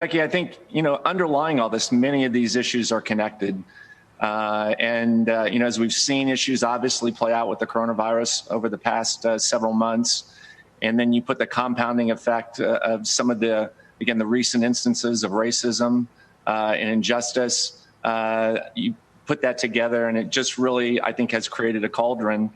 Becky, I think, underlying all this, many of these issues are connected. As we've seen issues obviously play out with the coronavirus over the past several months, and then you put the compounding effect of some of the recent instances of racism and injustice, you put that together, and it just really, I think, has created a cauldron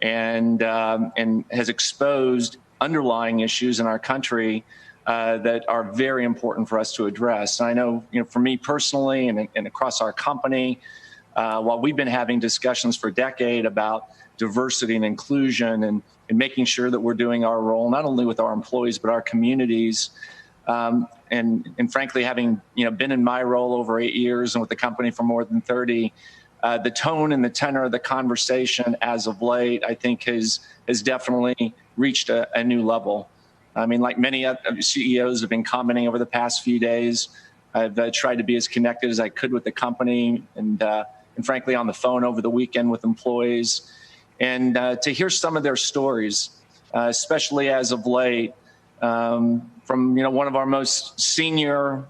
and has exposed underlying issues in our country that are very important for us to address. And I know, for me personally and across our company, while we've been having discussions for a decade about diversity and inclusion and making sure that we're doing our role, not only with our employees, but our communities, and frankly, having been in my role over 8 years and with the company for more than 30, the tone and the tenor of the conversation as of late, I think, has definitely reached a new level. I mean, like many CEOs have been commenting over the past few days, I've tried to be as connected as I could with the company and frankly, on the phone over the weekend with employees, and to hear some of their stories, especially as of late, from one of our most senior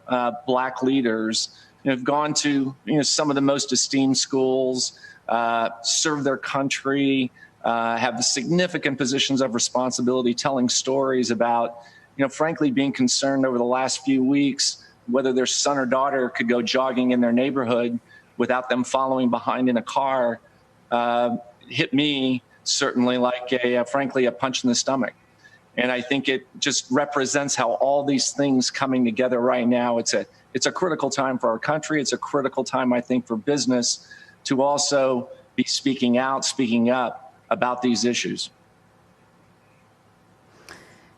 Black leaders who have gone to some of the most esteemed schools, serve their country, have significant positions of responsibility, telling stories about, frankly, being concerned over the last few weeks whether their son or daughter could go jogging in their neighborhood without them following behind in a car, hit me certainly like frankly, a punch in the stomach. And I think it just represents how all these things coming together right now. It's a critical time for our country. It's a critical time, I think, for business to also be speaking out, speaking up about these issues.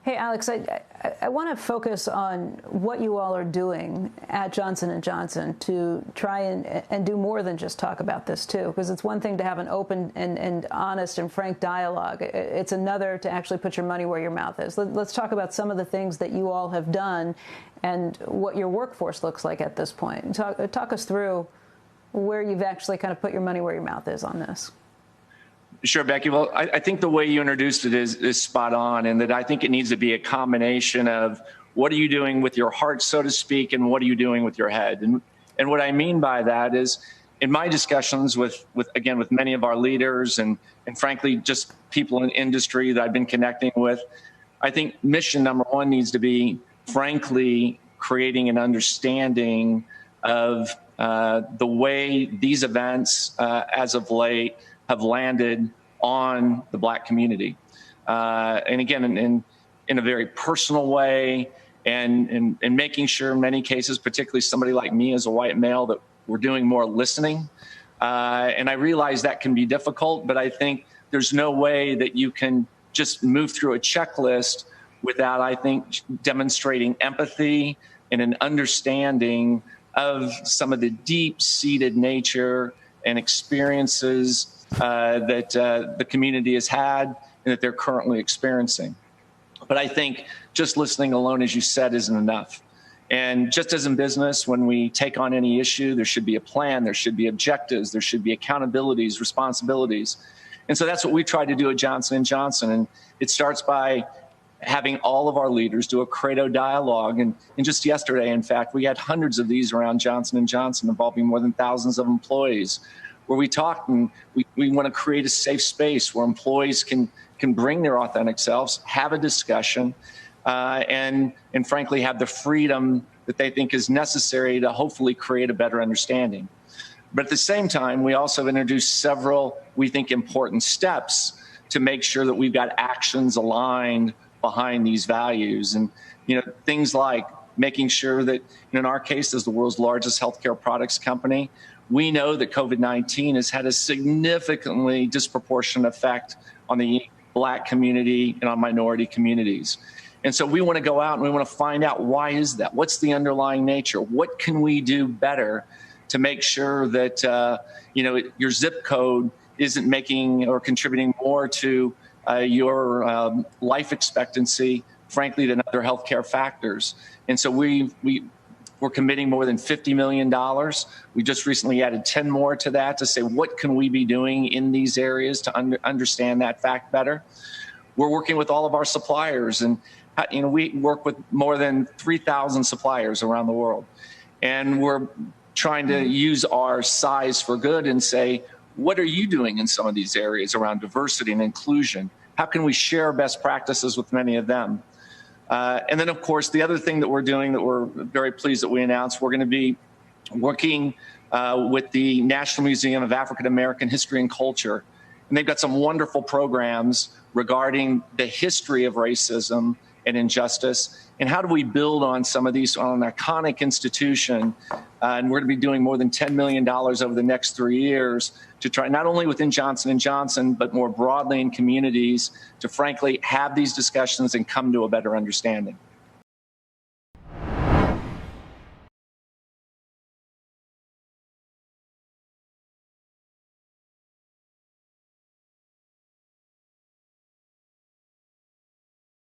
Hey, Alex, I want to focus on what you all are doing at Johnson & Johnson to try and do more than just talk about this, too, because it's one thing to have an open and honest and frank dialogue. It's another to actually put your money where your mouth is. Let's talk about some of the things that you all have done and what your workforce looks like at this point. Talk us through where you've actually kind of put your money where your mouth is on this. Sure, Becky. Well, I think the way you introduced it is spot on, and that I think it needs to be a combination of what are you doing with your heart, so to speak, and what are you doing with your head. And what I mean by that is, in my discussions with many of our leaders and frankly, just people in industry that I've been connecting with, I think mission number one needs to be, frankly, creating an understanding of the way these events as of late have landed on the Black community. And again, in a very personal way, and making sure in many cases, particularly somebody like me as a white male, that we're doing more listening. And I realize that can be difficult, but I think there's no way that you can just move through a checklist without, I think, demonstrating empathy and an understanding of some of the deep-seated nature and experiences that the community has had and that they're currently experiencing. But I think just listening alone, as you said, isn't enough. And just as in business, when we take on any issue, there should be a plan, there should be objectives, there should be accountabilities, responsibilities. And so that's what we try to do at Johnson & Johnson. And it starts by having all of our leaders do a credo dialogue. And just yesterday, in fact, we had hundreds of these around Johnson & Johnson involving more than thousands of employees, where we talk and we want to create a safe space where employees can bring their authentic selves, have a discussion, and frankly have the freedom that they think is necessary to hopefully create a better understanding. But at the same time, we also introduced several, we think, important steps to make sure that we've got actions aligned behind these values. And things like making sure that, in our case, as the world's largest healthcare products company, we know that COVID-19 has had a significantly disproportionate effect on the Black community and on minority communities. And so we want to go out and we want to find out, why is that? What's the underlying nature? What can we do better to make sure that your zip code isn't making or contributing more to your life expectancy, frankly, than other healthcare factors? And so we're committing more than $50 million. We just recently added 10 more to that to say, what can we be doing in these areas to understand that fact better? We're working with all of our suppliers and We work with more than 3,000 suppliers around the world, and we're trying to use our size for good and say, what are you doing in some of these areas around diversity and inclusion? How can we share best practices with many of them? And then, of course, the other thing that we're doing that we're very pleased that we announced, we're going to be working with the National Museum of African American History and Culture. And they've got some wonderful programs regarding the history of racism and injustice, and how do we build on some of these on an iconic institution. And we're going to be doing more than $10 million over the next 3 years to try, not only within Johnson & Johnson, but more broadly in communities, to frankly have these discussions and come to a better understanding.